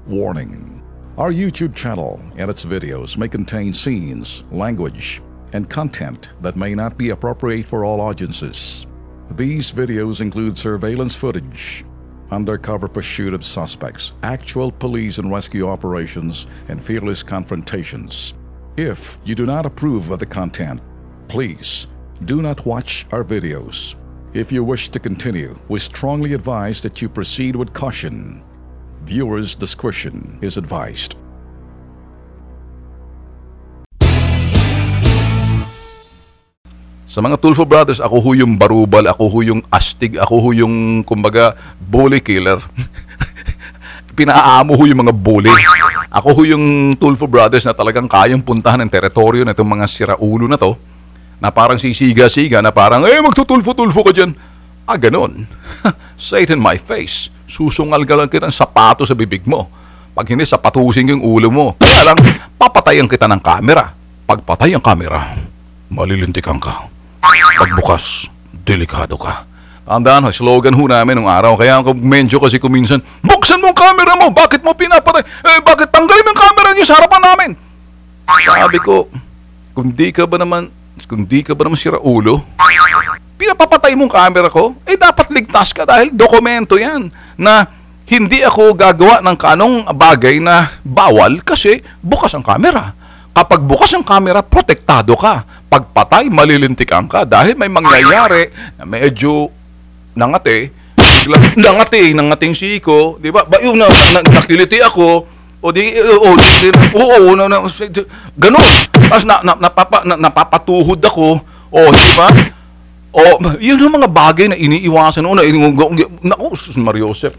Warning: our YouTube channel and its videos may contain scenes, language, and content that may not be appropriate for all audiences. These videos include surveillance footage, undercover pursuit of suspects, actual police and rescue operations, and fearless confrontations. If you do not approve of the content, please do not watch our videos. If you wish to continue, we strongly advise that you proceed with caution. Viewers' discretion is advised. Sa mga Tulfo Brothers, ako ho yung barubal, ako ho yung astig, ako ho yung, kumbaga, bully killer. Pinaamo ho yung mga bully. Ako ho yung Tulfo Brothers na talagang kayang puntahan ng teritoryo na itong mga siraulo na to, na parang sisiga-siga, na parang, magtutulfo-tulfo ka dyan. Ganon. Say it in my face. Susungal ka lang kita ng sapato sa bibig mo. Pag hindi, sapatusin yung ulo mo. Kaya lang, papatayan kita ng kamera. Pagpatay ang kamera, malilintikan ka. Pagbukas, delikado ka. Tandaan, slogan ho namin nung araw. Kaya ako medyo kasi kuminsan, buksan mo ang camera mo! Bakit mo pinapatay? Bakit tanggalin ang camera niyo sa harapan namin? Sabi ko, kung di ka ba naman siraulo, pinapapatay mong camera ko, dapat ligtas ka dahil dokumento yan na hindi ako gagawa ng kanong bagay na bawal kasi bukas ang camera. Kapag bukas ang camera, protektado ka. Pagpatay, malilintikan ka dahil may mangyayari na medyo nangati yung siko, di ba? Nakiliti ako, ganun. Tapos napapatuhod ako, di ba? Yun yung mga bagay na iniiwasan. Naku, Mariosep.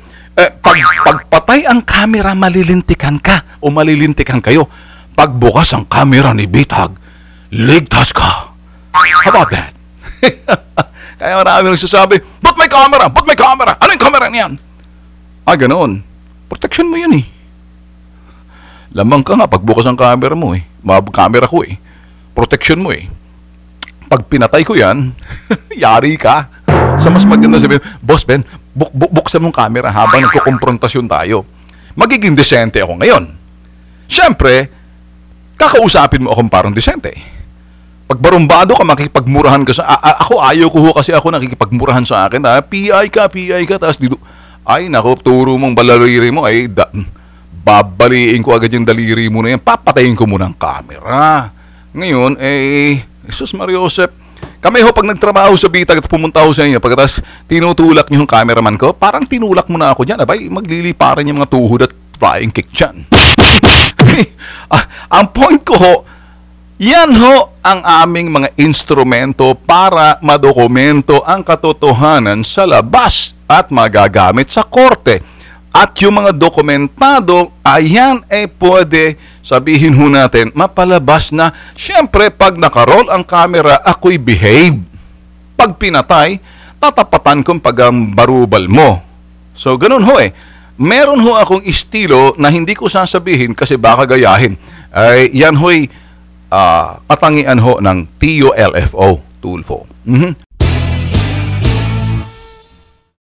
Pagpatay ang camera, malilintikan ka o malilintikan kayo. Pagbukas ang camera ni Bitag, ligtas ka. How about that? Kaya marami nagsasabi, ba't may camera? Ba't may camera? Ano yung camera niyan? Ganoon. Protection mo yan eh. Lamang ka nga pagbukas ang camera mo eh. Camera ko eh. Protection mo eh. Pag pinatay ko yan, yari ka. Sa mas maganda sabihin, Boss Ben, buksan mong camera habang nagkukomprontasyon tayo. Magiging desente ako ngayon. Siyempre, kakausapin mo akong parang desente. Pag barumbado ka, makikipagmurahan ka sa... Ako, ayaw ko kasi ako nakikipagmurahan sa akin. PI ka, tapos dito... Naku, turo mong balaliri mo, babaliin ko agad yung daliri mo na yan. Papatayin ko muna ang camera. Ngayon, Jesus Mariosep, kami ho, pag nagtrabaho sa Bitag at pumunta ho sa inyo, pagkatapos tinutulak niyo yung cameraman ko, parang tinulak mo na ako dyan. Magliliparan yung mga tuhod at flying kick dyan. Ang point ko ho, yan ho ang aming mga instrumento para madokumento ang katotohanan sa labas at magagamit sa korte. At yung mga dokumentado, ayan pwede sabihin ho natin, mapalabas na, syempre pag nakaroll ang camera, ako'y behave. Pag pinatay, tatapatan kong barubal mo. So, ganun ho Meron ho akong estilo na hindi ko sasabihin kasi baka gayahin. Yan ho'y katangian ho ng TULFO, Tulfo.